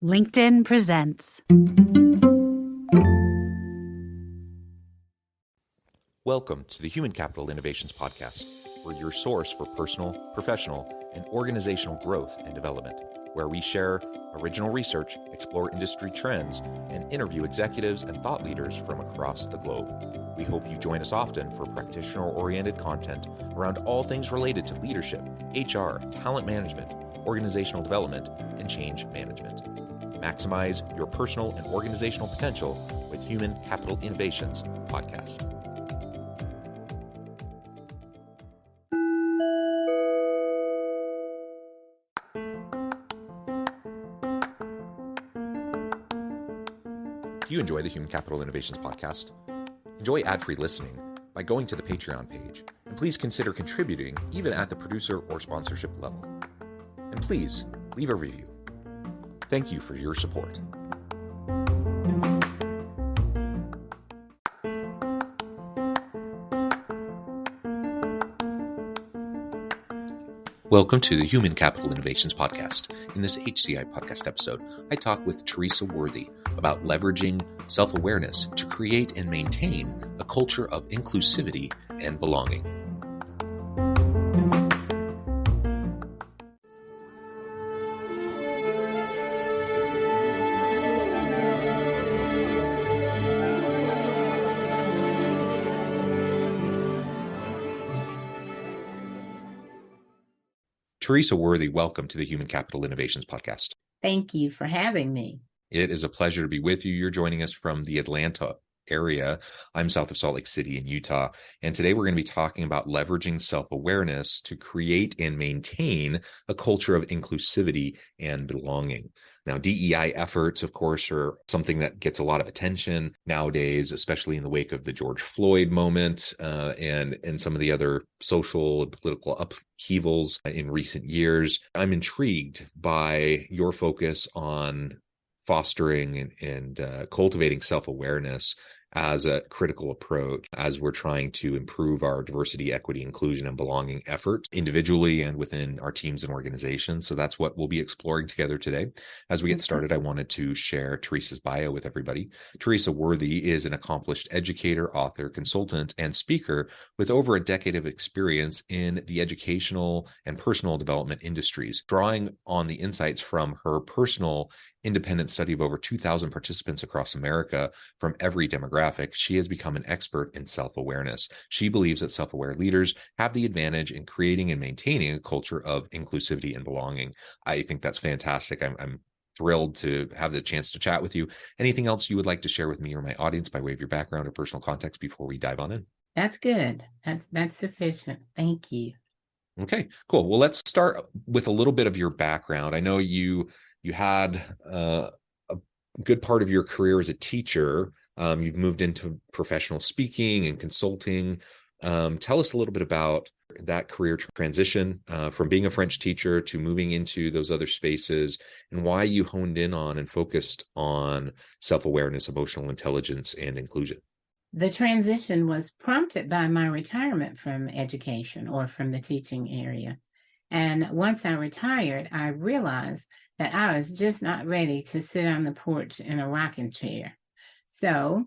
LinkedIn presents. Welcome to the Human Capital Innovations Podcast. We're your source for personal, professional, and organizational growth and development, where we share original research, explore industry trends, and interview executives and thought leaders from across the globe. We hope you join us often for practitioner-oriented content around all things related to leadership, HR, talent management, organizational development, and change management. Maximize your personal and organizational potential with Human Capital Innovations Podcast. Do you enjoy the Human Capital Innovations Podcast? Enjoy ad-free listening by going to the Patreon page, and please consider contributing even at the producer or sponsorship level. And please leave a review. Thank you for your support. Welcome to the Human Capital Innovations Podcast. In this HCI Podcast episode, I talk with Theresa Worthy about leveraging self-awareness to create and maintain a culture of inclusivity and belonging. Theresa Worthy, welcome to the Human Capital Innovations Podcast. Thank you for having me. It is a pleasure to be with you. You're joining us from the Atlanta area. I'm south of Salt Lake City in Utah. And today we're going to be talking about leveraging self-awareness to create and maintain a culture of inclusivity and belonging. Now, DEI efforts, of course, are something that gets a lot of attention nowadays, especially in the wake of the George Floyd moment and some of the other social and political upheavals in recent years. I'm intrigued by your focus on fostering and cultivating self-awareness as a critical approach as we're trying to improve our diversity, equity, inclusion, and belonging efforts individually and within our teams and organizations. So that's what we'll be exploring together today. As we get started, I wanted to share Theresa's bio with everybody. Theresa Worthy is an accomplished educator, author, consultant, and speaker with over a decade of experience in the educational and personal development industries. Drawing on the insights from her personal independent study of over 2,000 participants across America from every demographic, she has become an expert in self-awareness. She believes that self-aware leaders have the advantage in creating and maintaining a culture of inclusivity and belonging. I think that's fantastic. I'm thrilled to have the chance to chat with you. Anything else you would like to share with me or my audience by way of your background or personal context before we dive on in? That's good. That's sufficient. Thank you. Okay, cool. Well, let's start with a little bit of your background. I know you had a good part of your career as a teacher. You've moved into professional speaking and consulting. Tell us a little bit about that career transition from being a French teacher to moving into those other spaces and why you honed in on and focused on self-awareness, emotional intelligence, and inclusion. The transition was prompted by my retirement from education or from the teaching area. And once I retired, I realized that I was just not ready to sit on the porch in a rocking chair. So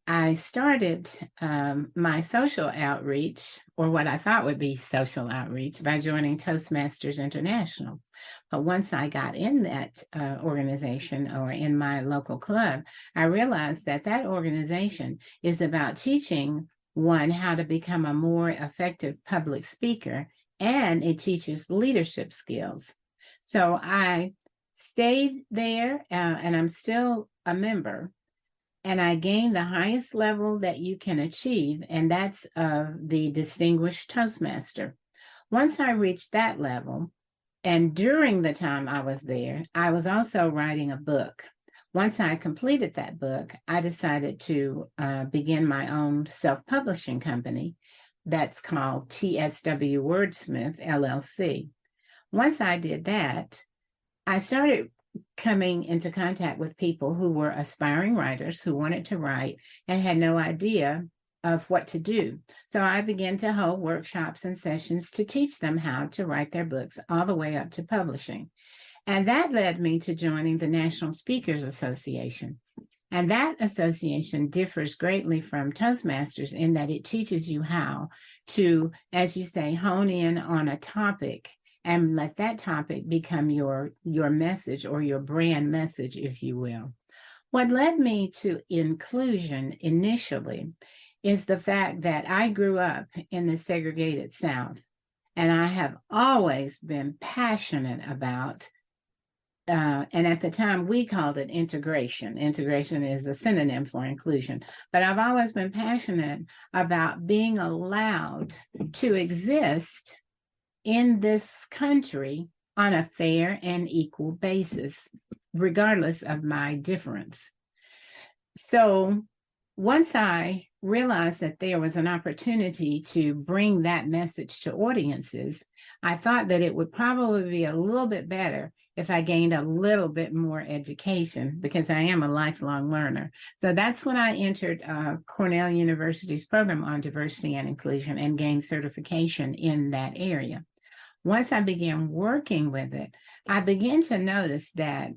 I started my social outreach, or what I thought would be social outreach, by joining Toastmasters International. But once I got in that organization or in my local club, I realized that that organization is about teaching one how to become a more effective public speaker, and it teaches leadership skills. So I stayed there, and I'm still a member, and I gained the highest level that you can achieve, and that's the Distinguished Toastmaster. Once I reached that level, and during the time I was there, I was also writing a book. Once I completed that book, I decided to begin my own self-publishing company that's called TSW Wordsmith, LLC. Once I did that, I started coming into contact with people who were aspiring writers who wanted to write and had no idea of what to do. So I began to hold workshops and sessions to teach them how to write their books all the way up to publishing. And that led me to joining the National Speakers Association. And that association differs greatly from Toastmasters in that it teaches you how to, as you say, hone in on a topic and let that topic become your message or your brand message, if you will. What led me to inclusion initially is the fact that I grew up in the segregated South, and I have always been passionate about and at the time we called it integration. Integration is a synonym for inclusion. But I've always been passionate about being allowed to exist in this country on a fair and equal basis, regardless of my difference. So once I realized that there was an opportunity to bring that message to audiences, I thought that it would probably be a little bit better if I gained a little bit more education, because I am a lifelong learner. So that's when I entered Cornell University's program on diversity and inclusion and gained certification in that area. Once I began working with it, I began to notice that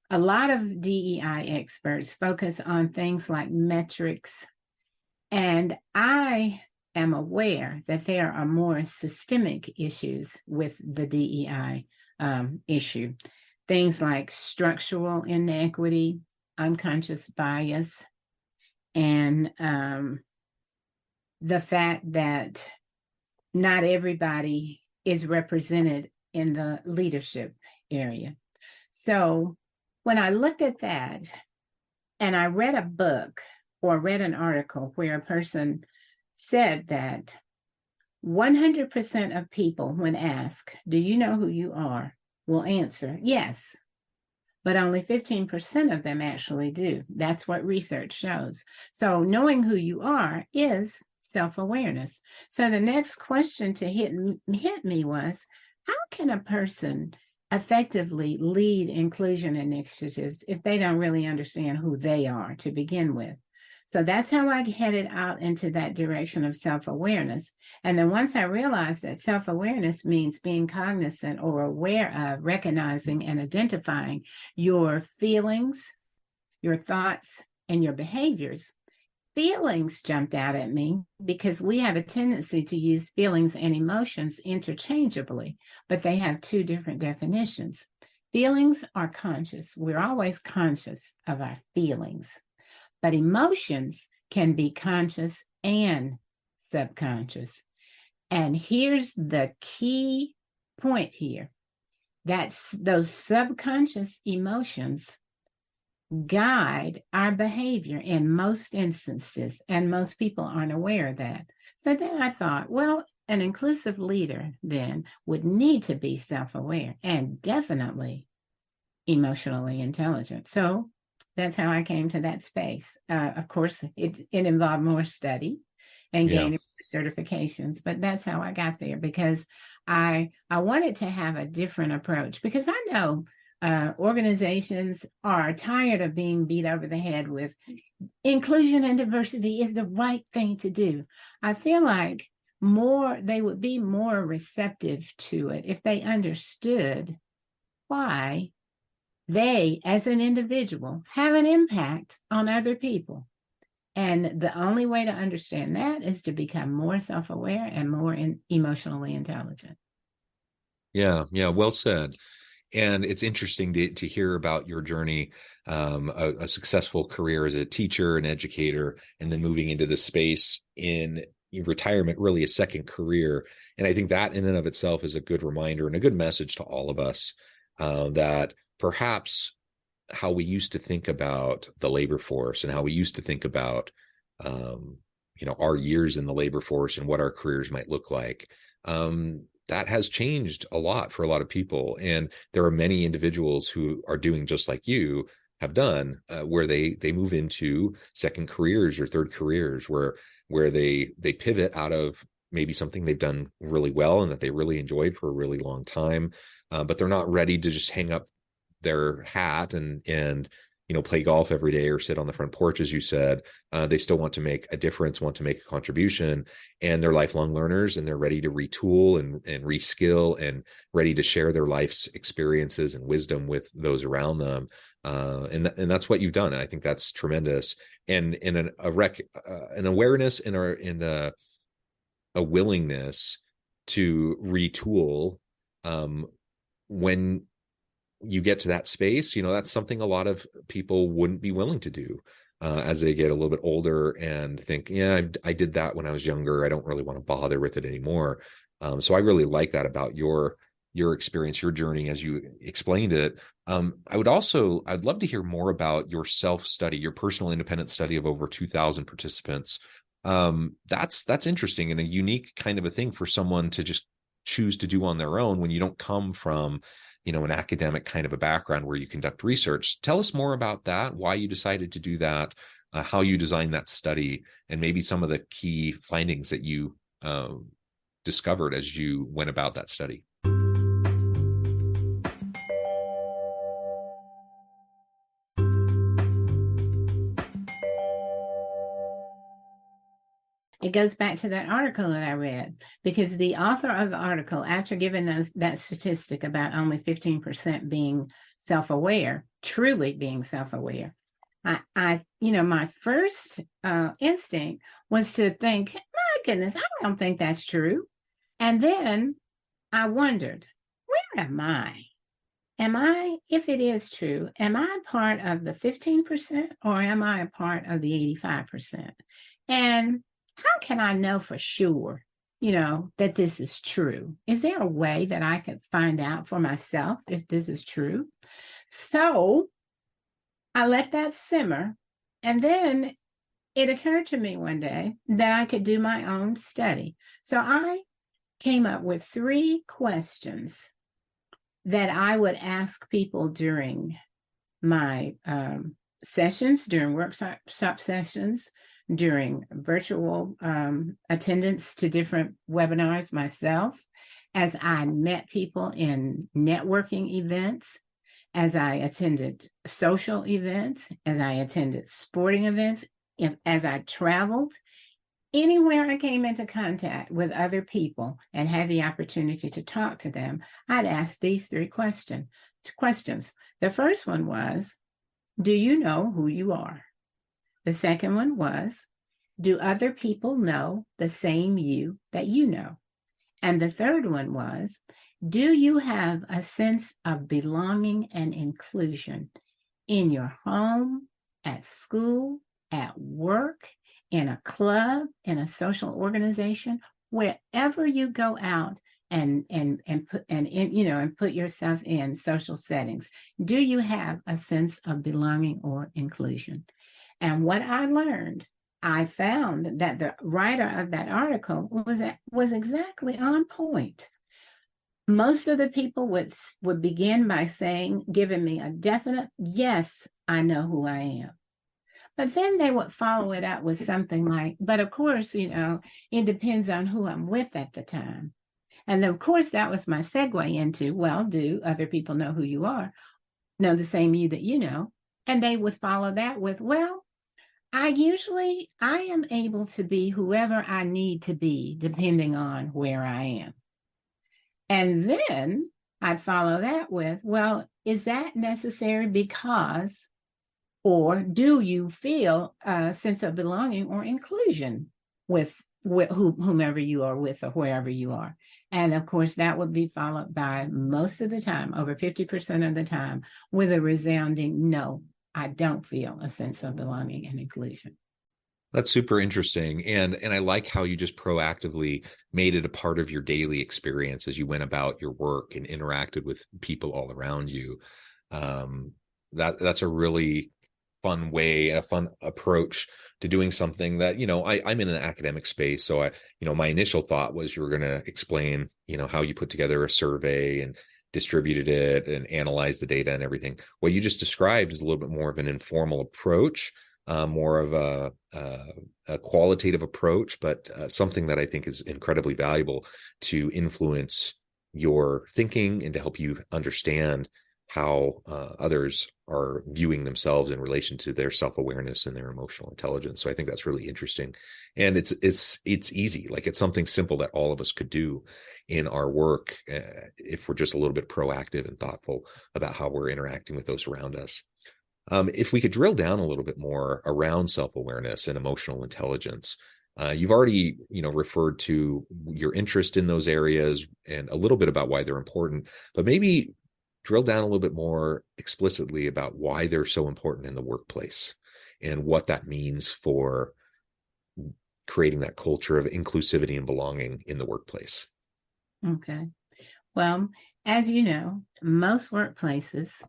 a lot of DEI experts focus on things like metrics, and I am aware that there are more systemic issues with the DEI issue. Things like structural inequity, unconscious bias, and the fact that not everybody is represented in the leadership area. So when I looked at that and I read a book or read an article where a person said that 100% of people, when asked, do you know who you are, will answer yes, but only 15% of them actually do. That's what research shows. So knowing who you are is self-awareness. So the next question to hit me was, how can a person effectively lead inclusion initiatives if they don't really understand who they are to begin with? So that's how I headed out into that direction of self-awareness. And then once I realized that self-awareness means being cognizant or aware of, recognizing and identifying your feelings, your thoughts, and your behaviors, feelings jumped out at me because we have a tendency to use feelings and emotions interchangeably, but they have two different definitions. Feelings are conscious. We're always conscious of our feelings. But emotions can be conscious and subconscious. And here's the key point here. That's those subconscious emotions guide our behavior in most instances, and most people aren't aware of that. So then I thought, well, an inclusive leader then would need to be self-aware and definitely emotionally intelligent. So that's how I came to that space. Of course, it involved more study and gaining certifications, but that's how I got there, because I wanted to have a different approach, because I know organizations are tired of being beat over the head with inclusion and diversity is the right thing to do. I feel like they would be more receptive to it if they understood why they, as an individual, have an impact on other people. And the only way to understand that is to become more self-aware and more emotionally intelligent. Yeah, well said. And it's interesting to hear about your journey, a successful career as a teacher and educator, and then moving into the space in retirement, really a second career. And I think that in and of itself is a good reminder and a good message to all of us that perhaps how we used to think about the labor force and how we used to think about, our years in the labor force and what our careers might look like, that has changed a lot for a lot of people. And there are many individuals who are doing just like you have done, where they move into second careers or third careers, where they pivot out of maybe something they've done really well and that they really enjoyed for a really long time, but they're not ready to just hang up their hat and play golf every day or sit on the front porch, as you said. They still want to make a difference, want to make a contribution, and they're lifelong learners, and they're ready to retool and reskill and ready to share their life's experiences and wisdom with those around them. And that's what you've done. And I think that's tremendous. And in an awareness and a willingness to retool when you get to that space, that's something a lot of people wouldn't be willing to do as they get a little bit older and think, yeah, I did that when I was younger. I don't really want to bother with it anymore. So I really like that about your experience, your journey as you explained it. I'd love to hear more about your self-study, your personal independent study of over 2,000 participants. That's interesting and a unique kind of a thing for someone to just choose to do on their own when you don't come from, an academic kind of a background where you conduct research. Tell us more about that, why you decided to do that, how you designed that study, and maybe some of the key findings that you discovered as you went about that study. It goes back to that article that I read, because the author of the article, after giving that statistic about only 15% being self-aware, truly being self-aware, my first instinct was to think, my goodness, I don't think that's true. And then I wondered, where am I? If it is true, am I part of the 15% or am I a part of the 85%? And how can I know for sure, that this is true? Is there a way that I could find out for myself if this is true? So I let that simmer. And then it occurred to me one day that I could do my own study. So I came up with 3 questions that I would ask people during my sessions, during workshop sessions, during virtual attendance to different webinars myself, as I met people in networking events, as I attended social events, as I attended sporting events, as I traveled, anywhere I came into contact with other people and had the opportunity to talk to them, I'd ask these 3 questions. The first one was, do you know who you are? The second one was, do other people know the same you that you know? And the third one was, do you have a sense of belonging and inclusion in your home, at school, at work, in a club, in a social organization, wherever you go out and put yourself in social settings? Do you have a sense of belonging or inclusion? And what I learned, I found that the writer of that article was exactly on point. Most of the people would begin by giving me a definite, yes, I know who I am. But then they would follow it up with something like, but of course, it depends on who I'm with at the time. And of course, that was my segue into, well, do other people know who you are? Know the same you that you know? And they would follow that with, well, I am able to be whoever I need to be, depending on where I am. And then I'd follow that with, well, is that necessary because, or do you feel a sense of belonging or inclusion with whomever you are with or wherever you are? And of course, that would be followed by, most of the time, over 50% of the time, with a resounding no, I don't feel a sense of belonging and inclusion. That's super interesting. And I like how you just proactively made it a part of your daily experience as you went about your work and interacted with people all around you. That's a really fun way, a fun approach to doing something that, I'm in an academic space. So my initial thought was you were going to explain, how you put together a survey and distributed it and analyzed the data and everything. What you just described is a little bit more of an informal approach, more of a qualitative approach, but something that I think is incredibly valuable to influence your thinking and to help you understand how others are viewing themselves in relation to their self-awareness and their emotional intelligence. So I think that's really interesting. And it's easy. Like, it's something simple that all of us could do in our work if we're just a little bit proactive and thoughtful about how we're interacting with those around us. If we could drill down a little bit more around self-awareness and emotional intelligence, you've already, referred to your interest in those areas and a little bit about why they're important, but maybe drill down a little bit more explicitly about why they're so important in the workplace and what that means for creating that culture of inclusivity and belonging in the workplace. Okay. Well, as you know, most workplaces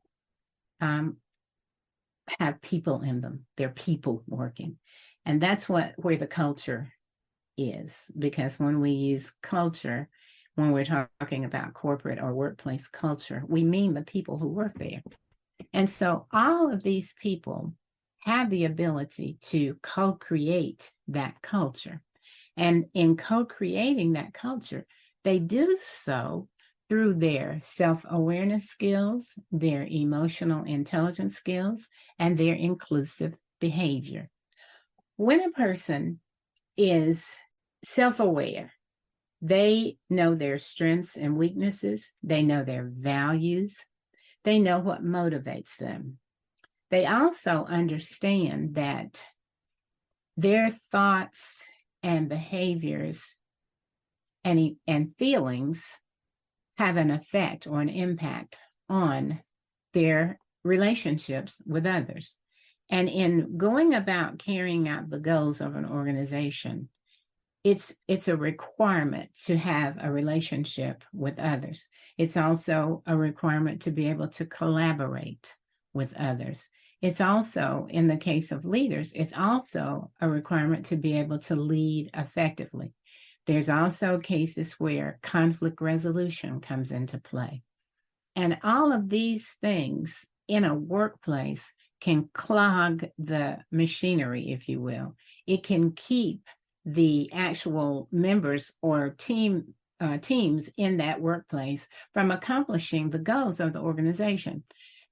have people in them. They're people working. And that's where the culture is, because when we use culture, when we're talking about corporate or workplace culture, we mean the people who work there. And so all of these people have the ability to co-create that culture. And in co-creating that culture, they do so through their self-awareness skills, their emotional intelligence skills, and their inclusive behavior. When a person is self-aware, they know their strengths and weaknesses, they know their values, they know what motivates them. They also understand that their thoughts and behaviors and feelings have an effect or an impact on their relationships with others. And in going about carrying out the goals of an organization, it's a requirement to have a relationship with others. It's also a requirement to be able to collaborate with others. It's also, in the case of leaders, it's also a requirement to be able to lead effectively. There's also cases where conflict resolution comes into play. And all of these things in a workplace can clog the machinery, if you will. It can keep the actual members or teams in that workplace from accomplishing the goals of the organization.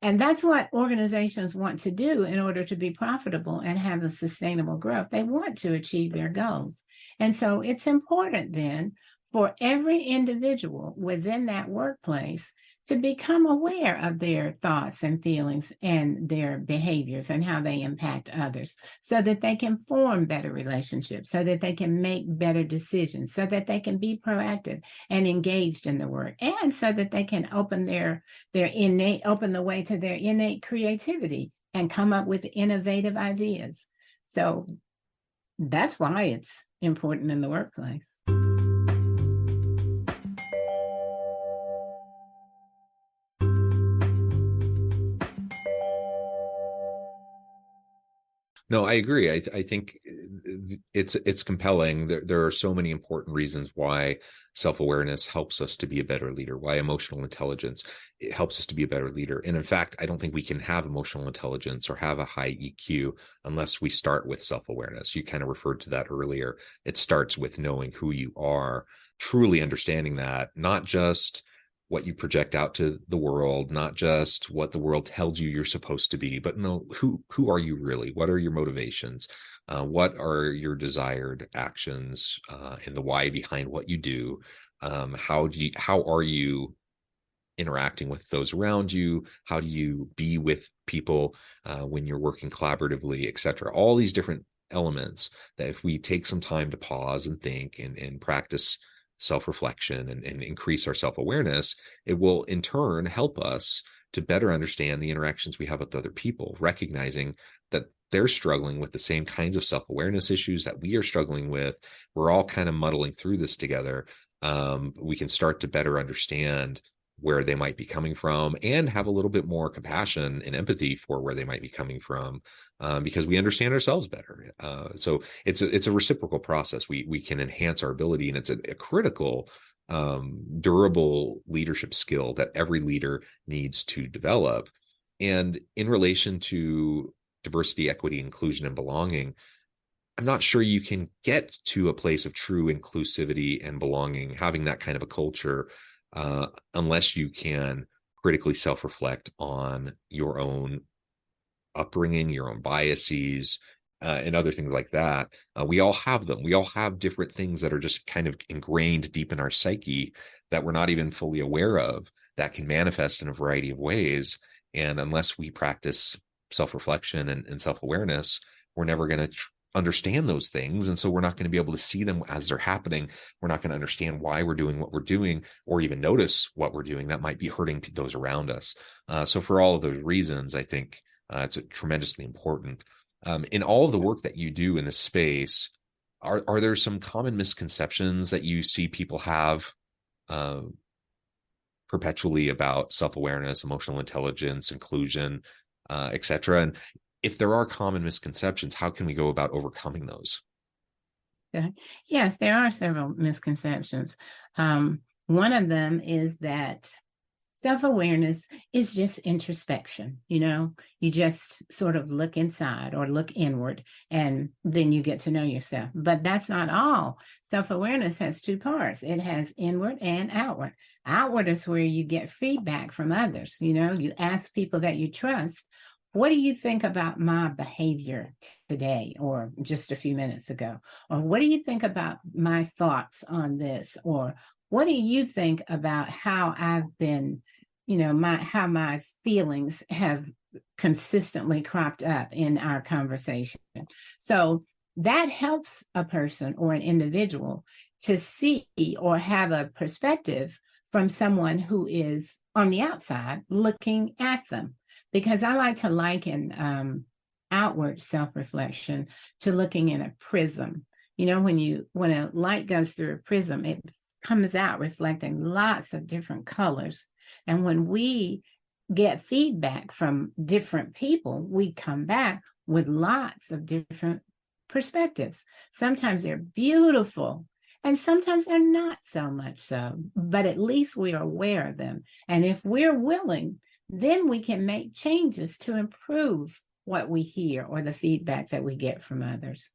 And that's what organizations want to do in order to be profitable and have a sustainable growth. They want to achieve their goals. And so it's important then for every individual within that workplace to become aware of their thoughts and feelings and their behaviors and how they impact others, so that they can form better relationships, so that they can make better decisions, so that they can be proactive and engaged in the work, and so that they can open open the way to their innate creativity and come up with innovative ideas. So that's why it's important in the workplace. No, I agree. I think it's compelling. There are so many important reasons why self-awareness helps us to be a better leader, why emotional intelligence it helps us to be a better leader. And in fact, I don't think we can have emotional intelligence or have a high EQ unless we start with self-awareness. You kind of referred to that earlier. It starts with knowing who you are, truly understanding that, not just what you project out to the world, not just what the world tells you you're supposed to be, but no, who are you really? What are your motivations? What are your desired actions and the why behind what you do? How are you interacting with those around you? How do you be with people when you're working collaboratively, et cetera? All these different elements that if we take some time to pause and think and practice self-reflection and increase our self-awareness, it will in turn help us to better understand the interactions we have with other people, recognizing that they're struggling with the same kinds of self-awareness issues that we are struggling with. We're all kind of muddling through this together. We can start to better understand where they might be coming from and have a little bit more compassion and empathy for where they might be coming from, because we understand ourselves better. So it's a reciprocal process. We can enhance our ability, and it's a critical, durable leadership skill that every leader needs to develop. And in relation to diversity, equity, inclusion, and belonging, I'm not sure you can get to a place of true inclusivity and belonging, having that kind of a culture, unless you can critically self-reflect on your own upbringing, your own biases, and other things like that. We all have them. We all have different things that are just kind of ingrained deep in our psyche that we're not even fully aware of, that can manifest in a variety of ways. And unless we practice self-reflection and self-awareness, we're never going to understand those things. And so we're not going to be able to see them as they're happening. We're not going to understand why we're doing what we're doing, or even notice what we're doing that might be hurting those around us. So for all of those reasons, I think it's tremendously important. In all of the work that you do in this space, are there some common misconceptions that you see people have perpetually about self-awareness, emotional intelligence, inclusion, et cetera? And if there are common misconceptions, how can we go about overcoming those? Okay. Yes, there are several misconceptions. One of them is that self-awareness is just introspection. You just sort of look inside or look inward, and then you get to know yourself. But that's not all. Self-awareness has two parts. It has inward and outward. Outward is where you get feedback from others. You ask people that you trust, what do you think about my behavior today or just a few minutes ago? Or what do you think about my thoughts on this? Or what do you think about how I've been, how my feelings have consistently cropped up in our conversation? So that helps a person or an individual to see or have a perspective from someone who is on the outside looking at them. Because I like to liken outward self-reflection to looking in a prism. When a light goes through a prism, it comes out reflecting lots of different colors. And when we get feedback from different people, we come back with lots of different perspectives. Sometimes they're beautiful, and sometimes they're not so much so, but at least we are aware of them. And if we're willing, then we can make changes to improve what we hear or the feedback that we get from others.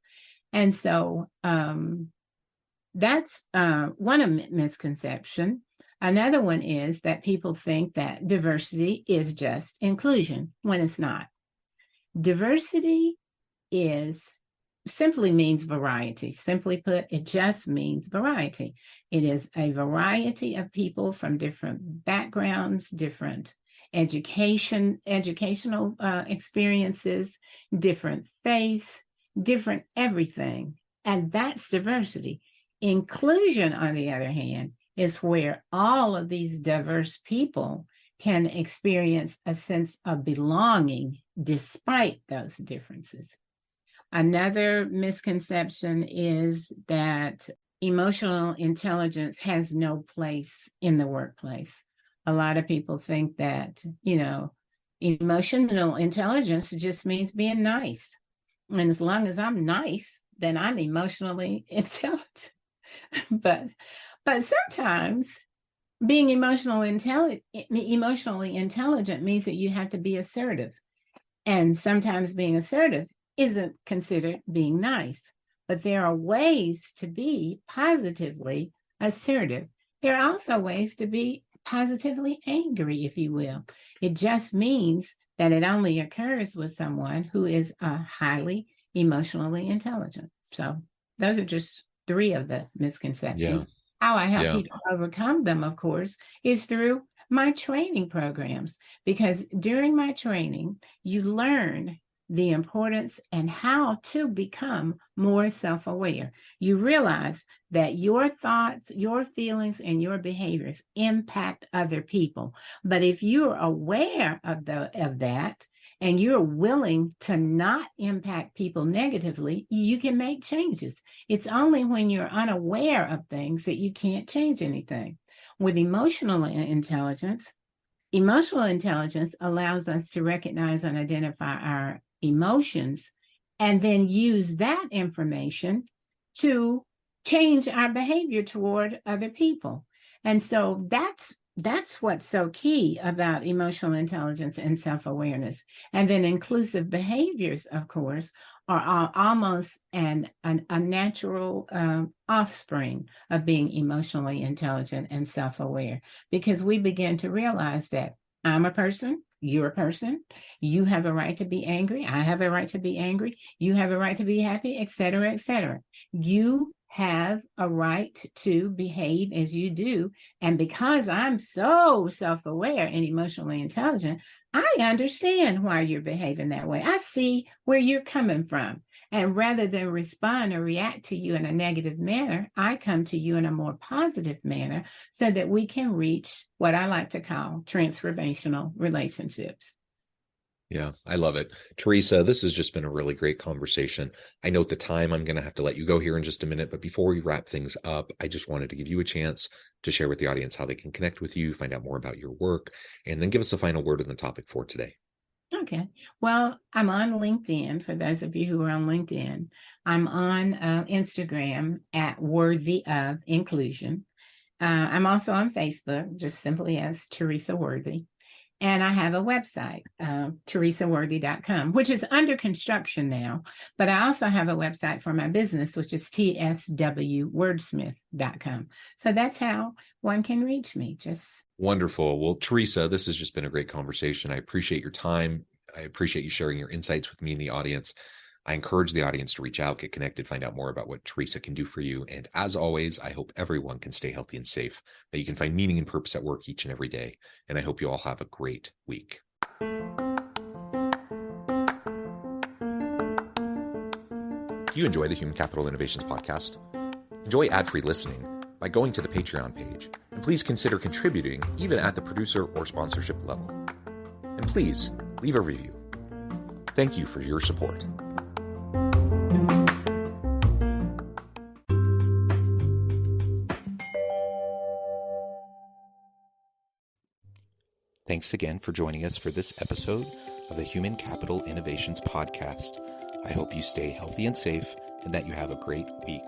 And so that's one misconception. Another one is that people think that diversity is just inclusion when it's not. Diversity simply means variety. Simply put, it just means variety. It is a variety of people from different backgrounds, different educational experiences, different faiths, different everything. And that's diversity. Inclusion, on the other hand, is where all of these diverse people can experience a sense of belonging despite those differences. Another misconception is that emotional intelligence has no place in the workplace. A lot of people think that, emotional intelligence just means being nice. And as long as I'm nice, then I'm emotionally intelligent. But sometimes being emotionally intelligent means that you have to be assertive. And sometimes being assertive isn't considered being nice. But there are ways to be positively assertive. There are also ways to be positively angry, if you will. It just means that it only occurs with someone who is highly emotionally intelligent. So those are just three of the misconceptions. Yeah. How I help people overcome them, of course, is through my training programs, because during my training, you learn the importance and how to become more self-aware. You realize that your thoughts, your feelings, and your behaviors impact other people. But if you're aware of that, and you're willing to not impact people negatively, you can make changes. It's only when you're unaware of things that you can't change anything. With emotional intelligence allows us to recognize and identify our emotions and then use that information to change our behavior toward other people. And so that's what's so key about emotional intelligence and self-awareness. And then inclusive behaviors, of course, are almost a natural offspring of being emotionally intelligent and self-aware, because we begin to realize that I'm a person. You're a person. You have a right to be angry. I have a right to be angry. You have a right to be happy, et cetera, et cetera. You have a right to behave as you do. And because I'm so self-aware and emotionally intelligent, I understand why you're behaving that way. I see where you're coming from. And rather than respond or react to you in a negative manner, I come to you in a more positive manner so that we can reach what I like to call transformational relationships. Yeah, I love it. Theresa, this has just been a really great conversation. I know at the time I'm going to have to let you go here in just a minute, but before we wrap things up, I just wanted to give you a chance to share with the audience how they can connect with you, find out more about your work, and then give us a final word on the topic for today. Okay. Well, I'm on LinkedIn. For those of you who are on LinkedIn, I'm on Instagram at Worthy of Inclusion. I'm also on Facebook, just simply as Theresa Worthy. And I have a website, theresaworthy.com, which is under construction now. But I also have a website for my business, which is tswwordsmith.com. So that's how one can reach me. Just wonderful. Well, Theresa, this has just been a great conversation. I appreciate your time. I appreciate you sharing your insights with me and the audience. I encourage the audience to reach out, get connected, find out more about what Theresa can do for you. And as always, I hope everyone can stay healthy and safe, that you can find meaning and purpose at work each and every day. And I hope you all have a great week. Do you enjoy the Human Capital Innovations podcast? Enjoy ad-free listening by going to the Patreon page. And please consider contributing even at the producer or sponsorship level. And please leave a review. Thank you for your support. Thanks again for joining us for this episode of the Human Capital Innovations Podcast. I hope you stay healthy and safe and that you have a great week.